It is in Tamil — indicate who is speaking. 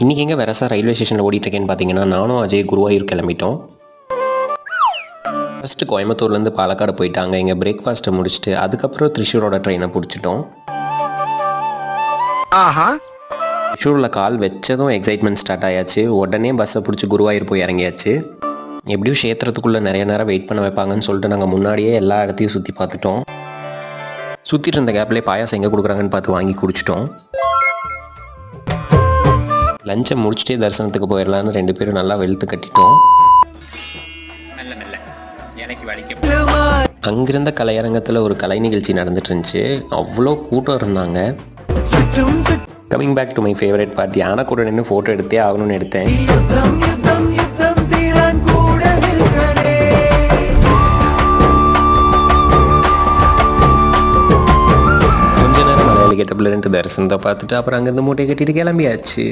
Speaker 1: இன்றைக்கி எங்கே வெரசா ரயில்வே ஸ்டேஷனில் ஓடிட்டுருக்கேன்னு பார்த்தீங்கன்னா, நானும் அஜய் குருவாயூர் கிளம்பிட்டோம். ஃபஸ்ட்டு கோயம்புத்தூர்லேருந்து பாலக்காடு போயிட்டாங்க. இங்கே பிரேக்ஃபாஸ்ட்டை முடிச்சுட்டு அதுக்கப்புறம் த்ரிஷூரோட ட்ரெயினை பிடிச்சிட்டோம். த்ரிஷூரில் கால் வச்சதும் எக்ஸைட்மெண்ட் ஸ்டார்ட் ஆயாச்சு. உடனே பஸ்ஸை பிடிச்சி குருவாயூர் போய் இறங்கியாச்சு. எப்படியும் க்ஷேத்திரத்துக்குள்ளே நிறைய நேரம் வெயிட் பண்ண வைப்பாங்கன்னு சொல்லிட்டு நாங்கள் முன்னாடியே எல்லா இடத்தையும் சுற்றி பார்த்துட்டோம். சுற்றிட்டு இருந்த கேப்லேயே பாயாசம் எங்கே கொடுக்குறாங்கன்னு பார்த்து வாங்கி குடிச்சிட்டோம். லஞ்சை முடிச்சுட்டே தரிசனத்துக்கு போயிடலான்னு 2 பேரும் நல்லா வெளுத்து கட்டிட்டோம். அங்கிருந்த கலையரங்கத்தில் ஒரு கலை நிகழ்ச்சி நடந்துட்டு இருந்துச்சு. அவ்வளோ கூட்டம் இருந்தாங்க. Coming back to my favourite part, யானை கூட நின்று ஃபோட்டோ எடுத்தே ஆகணும்னு எடுத்தேன். கொஞ்ச நேரம் மலையாளி கெட்டப்பில் 2 தரிசனத்தை பார்த்துட்டு அப்புறம் அங்கேருந்து மூட்டை கட்டிட்டு கிளம்பியாச்சு.